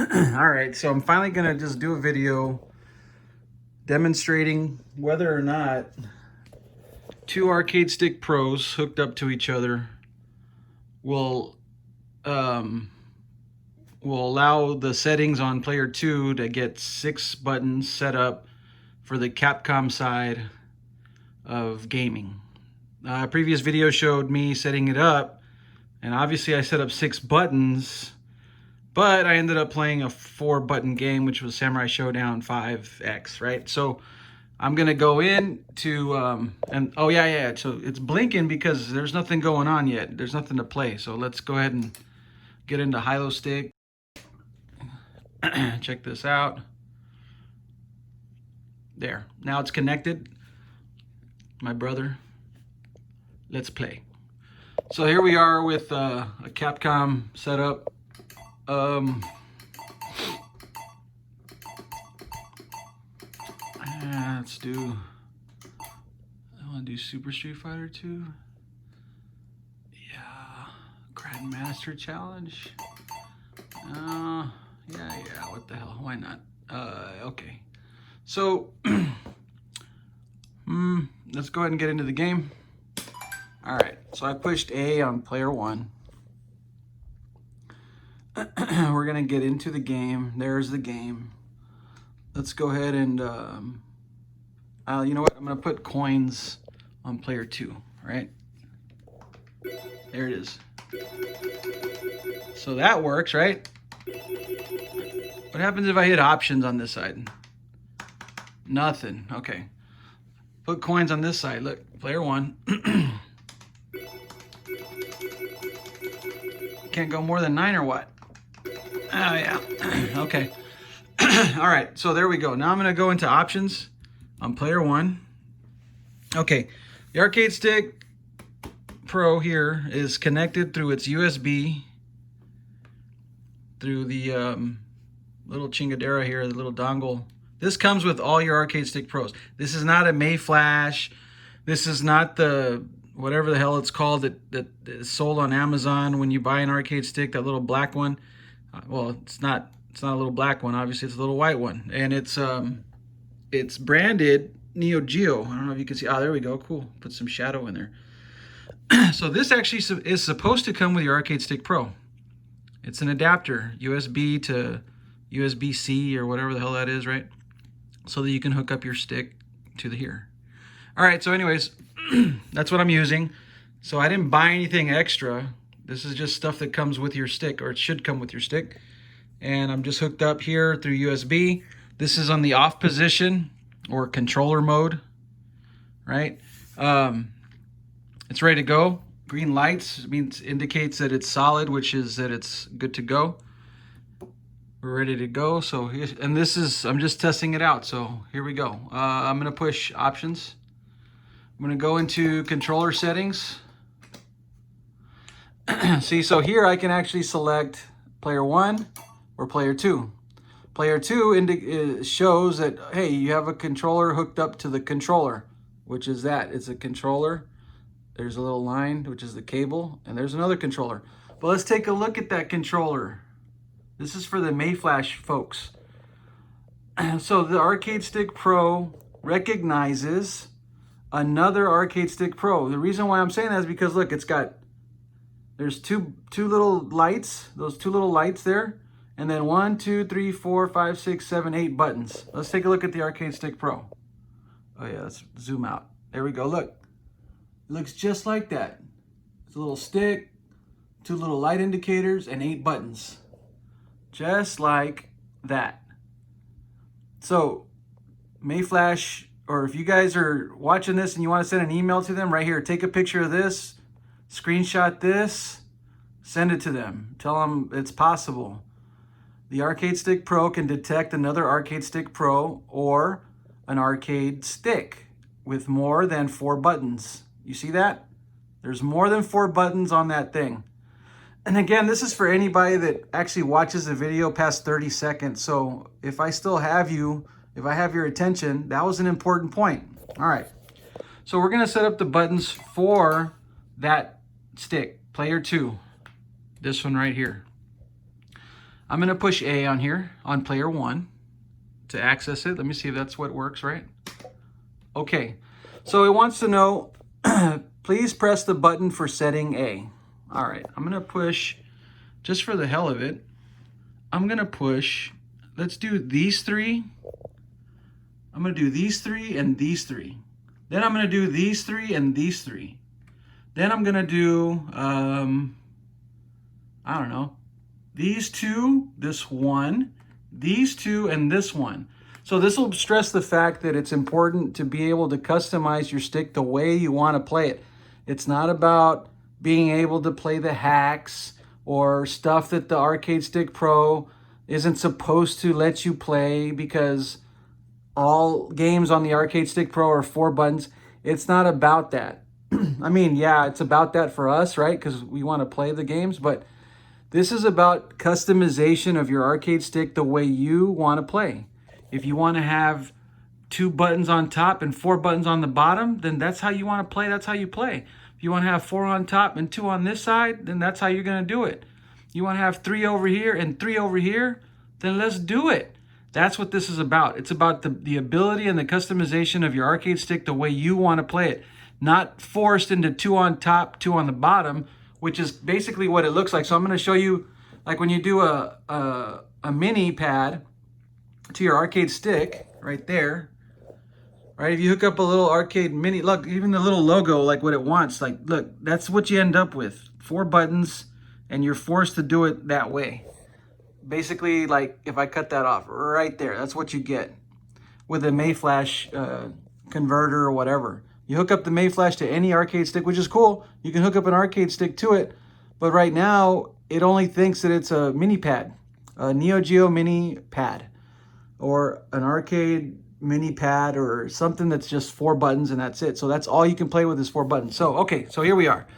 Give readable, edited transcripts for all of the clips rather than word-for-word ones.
All right, so I'm finally gonna just do a video demonstrating whether or not two arcade stick pros hooked up to each other will um, will allow the settings on player 2 to get 6 buttons set up for the Capcom side of gaming. Previous video showed me setting it up, and obviously I set up 6 buttons, but I ended up playing a 4-button game, which was Samurai Showdown 5X, right? So I'm gonna go in to and oh yeah, so it's blinking because there's nothing going on yet. There's nothing to play. So let's go ahead and get into Hilo Stick. Check this out. There, now it's connected. My brother, let's play. So here we are with a Capcom setup. Let's do, I want to do Super Street Fighter 2. Yeah, Grandmaster Challenge. Yeah, what the hell, why not? Okay. So, let's go ahead and get into the game. All right, so I pushed A on player 1. We're gonna get into the game. There's the game. Let's go ahead and, you know what? I'm gonna put coins on player 2, right? There it is. So that works, right? What happens if I hit options on this side? Nothing, okay. Put coins on this side, look, player 1. Can't go more than 9 or what? Oh yeah, okay. All right, so there we go. Now I'm gonna go into options on player 1. Okay, the arcade stick Pro here is connected through its USB, through the little chingadera here, the little dongle. This comes with all your arcade stick Pros. This is not a mayflash. This is not the whatever the hell it's called that is sold on Amazon when you buy an arcade stick, that little black one. Well, it's not a little black one, obviously it's a little white one, and it's branded Neo Geo. I don't know if you can see. Oh, there we go. Cool. Put some shadow in there. So this actually is supposed to come with your arcade stick Pro. It's an adapter, USB to USB-C or whatever the hell that is, right? So that you can hook up your stick to the here. All right, so anyways, that's what I'm using. So I didn't buy anything extra. This is just stuff that comes with your stick, or it should come with your stick. And I'm just hooked up here through USB. This is on the off position or controller mode, right? It's ready to go. Green lights indicates that it's solid, which is that it's good to go. We're ready to go. So and this is, I'm just testing it out. So here we go. I'm gonna push options. I'm gonna go into controller settings. See, so here I can actually select player 1 or player 2. Player 2 shows that, hey, you have a controller hooked up to the controller, which is that. It's a controller. There's a little line, which is the cable, and there's another controller. But let's take a look at that controller. This is for the mayflash folks. So the Arcade Stick Pro recognizes another Arcade Stick Pro. The reason why I'm saying that is because, look, there's two little lights, those 2 little lights there, and then 1, 2, 3, 4, 5, 6, 7, 8 buttons. Let's take a look at the Arcade Stick Pro. Oh yeah, let's zoom out. There we go, look. It looks just like that. It's a little stick, 2 little light indicators, and 8 buttons. Just like that. So, mayflash, or if you guys are watching this and you want to send an email to them, right here, take a picture of this, screenshot this, send it to them. Tell them it's possible. The Arcade Stick Pro can detect another Arcade Stick Pro or an arcade stick with more than 4 buttons. You see that? There's more than 4 buttons on that thing. And again, this is for anybody that actually watches the video past 30 seconds. So if I still have you, if I have your attention, that was an important point. All right. So we're going to set up the buttons for that stick, player 2. This one right here. I'm going to push A on here on player 1 to access it. Let me see if that's what works, right? Okay, so it wants to know, please press the button for setting A. All right, I'm going to push, just for the hell of it, I'm going to push, let's do these 3. I'm going to do these 3 and these 3. Then I'm going to do these 3 and these 3. Then I'm going to do, I don't know, these 2, this 1, these 2, and this 1. So this will stress the fact that it's important to be able to customize your stick the way you want to play it. It's not about being able to play the hacks or stuff that the Arcade Stick Pro isn't supposed to let you play, because all games on the Arcade Stick Pro are 4 buttons. It's not about that. I mean, yeah, it's about that for us, right? Because we want to play the games, but this is about customization of your arcade stick the way you want to play. If you want to have 2 buttons on top and 4 buttons on the bottom, then that's how you want to play. That's how you play. If you want to have 4 on top and 2 on this side, then that's how you're going to do it. You want to have 3 over here and 3 over here, then let's do it. That's what this is about. It's about the ability and the customization of your arcade stick the way you want to play it. Not forced into 2 on top, 2 on the bottom, which is basically what it looks like. So I'm going to show you, like when you do a mini pad to your arcade stick right there, right? If you hook up a little arcade mini, look, even the little logo, like what it wants, like, look, that's what you end up with. 4 buttons, and you're forced to do it that way. Basically, like if I cut that off right there, that's what you get with a mayflash converter or whatever. You hook up the mayflash to any arcade stick, which is cool. You can hook up an arcade stick to it, but right now it only thinks that it's a mini pad, a Neo Geo mini pad, or an arcade mini pad, or something that's just 4 buttons and that's it. So that's all you can play with is 4 buttons. So, okay, so here we are.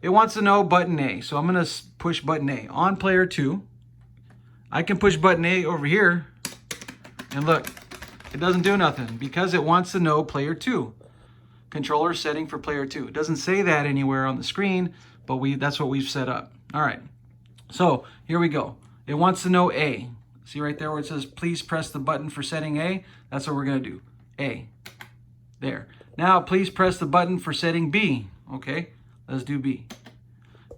It wants to know button A. So I'm going to push button A. On player 2, I can push button A over here, and look, it doesn't do nothing because it wants to know player 2. Controller setting for player 2. It doesn't say that anywhere on the screen, but that's what we've set up. All right, so here we go. It wants to know A. See right there where it says, please press the button for setting A? That's what we're going to do. A. There. Now, please press the button for setting B. Okay, let's do B.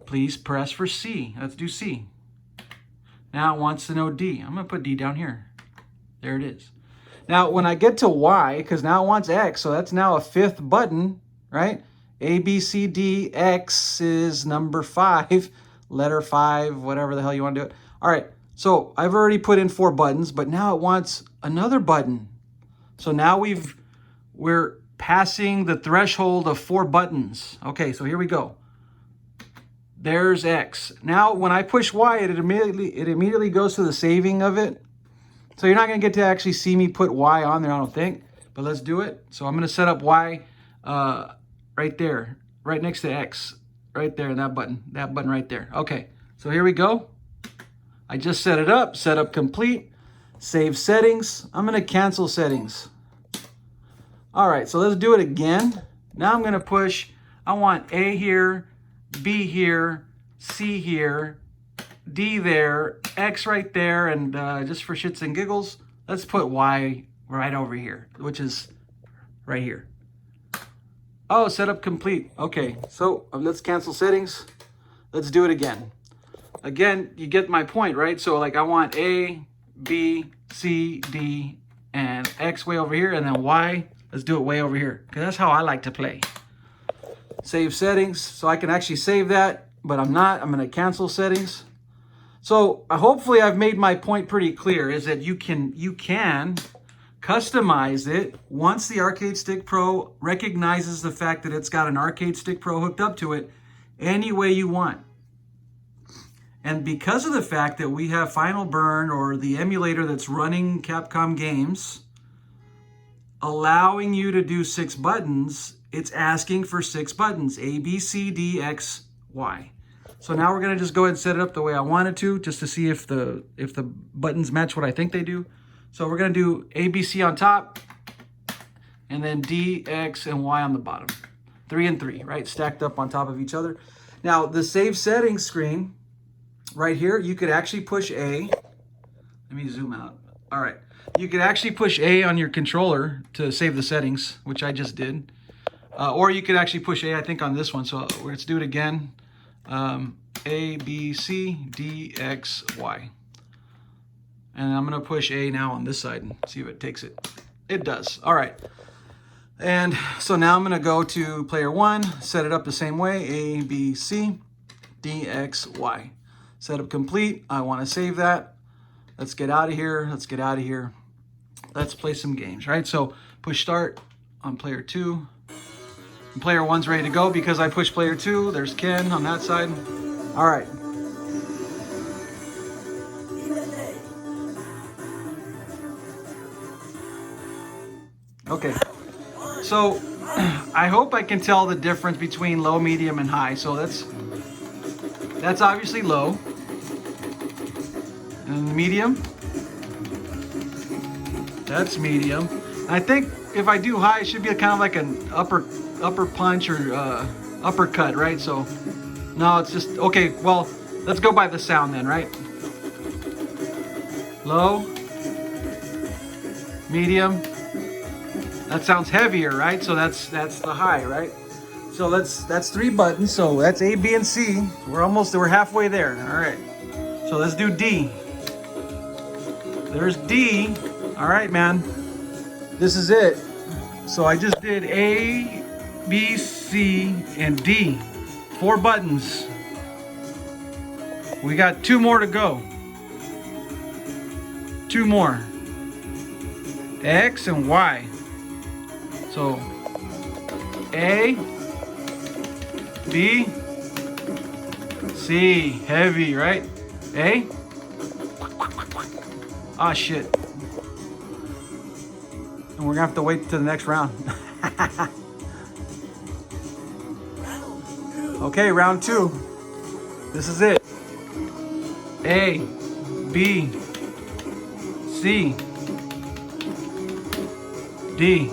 Please press for C. Let's do C. Now it wants to know D. I'm going to put D down here. There it is. Now, when I get to Y, because now it wants X, so that's now a 5th button, right? A, B, C, D, X is number 5, letter 5, whatever the hell you want to do it. All right, so I've already put in 4 buttons, but now it wants another button. So now we're passing the threshold of 4 buttons. Okay, so here we go. There's X. Now, when I push Y, it immediately goes to the saving of it. So you're not going to get to actually see me put Y on there, I don't think. But let's do it. So I'm going to set up Y right there, right next to X, right there in that button right there. Okay, so here we go. I just set it up complete, save settings. I'm going to cancel settings. All right, so let's do it again. Now I'm going to push, I want A here, B here, C here, D there, X right there, and just for shits and giggles, let's put Y right over here, which is right here. Oh, setup complete. Okay, so let's cancel settings. Let's do it again. Again, you get my point, right? So like I want A, B, C, D, and X way over here, and then Y, let's do it way over here, because that's how I like to play. Save settings, so I can actually save that, but I'm not. I'm going to cancel settings. So hopefully I've made my point pretty clear, is that you can customize it once the Arcade Stick Pro recognizes the fact that it's got an Arcade Stick Pro hooked up to it any way you want. And because of the fact that we have Final Burn, or the emulator that's running Capcom games, allowing you to do 6 buttons, it's asking for 6 buttons, A, B, C, D, X, Y. So now we're going to just go ahead and set it up the way I wanted to, just to see if the buttons match what I think they do. So we're going to do A, B, C on top, and then D, X, and Y on the bottom. 3 and 3, right? Stacked up on top of each other. Now, the save settings screen right here, you could actually push A, Let me zoom out. All right. You could actually push A on your controller to save the settings, which I just did. Or you could actually push A, I think, on this one. So let's do it again. A, B, C, D, X, Y. And I'm going to push A now on this side and see if it takes it. It does. All right. And so now I'm going to go to player 1, set it up the same way. A, B, C, D, X, Y. Setup complete. I want to save that. Let's get out of here. Let's get out of here. Let's play some games, right? So push start on player 2. And player 1's ready to go because I pushed player 2. There's Ken on that side. All right. Okay. So I hope I can tell the difference between low, medium, and high. So that's obviously low. And medium. That's medium. And I think if I do high, it should be kind of like an upper punch or uppercut, right? So no, it's just okay. Well, let's go by the sound then, right? Low, medium. That sounds heavier, right? So that's the high, right? So that's 3 buttons. So that's A, B, and C. We're halfway there. All right. So let's do D. There's D. All right, man. This is it. So I just did A, B, C, and D. 4 buttons. We got 2 more to go. 2 more. X and Y. So A, B, C, heavy, right? A. Ah, shit. And we're gonna have to wait to the next round. Okay, round 2. This is it. A, B, C, D.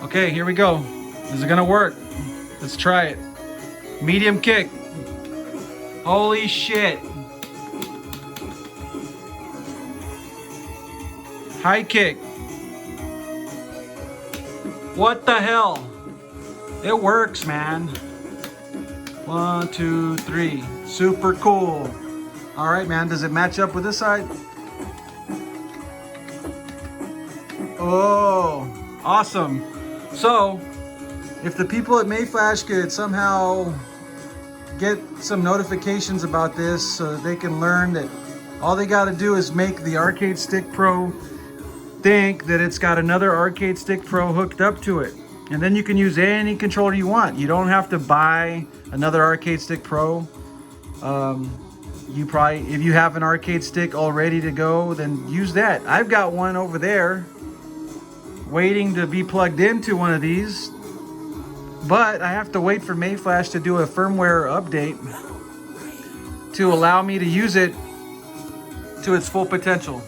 Okay, here we go. Is it gonna work? Let's try it. Medium kick. Holy shit. High kick. What the hell? It works, man. 1, 2, 3. Super cool. All right, man. Does it match up with this side? Oh, awesome. So, if the people at mayflash could somehow get some notifications about this so that they can learn that all they got to do is make the Arcade Stick Pro think that it's got another Arcade Stick Pro hooked up to it. And then you can use any controller you want. You don't have to buy another Arcade Stick Pro. If you have an arcade stick all ready to go, then use that. I've got one over there waiting to be plugged into one of these, but I have to wait for mayflash to do a firmware update to allow me to use it to its full potential.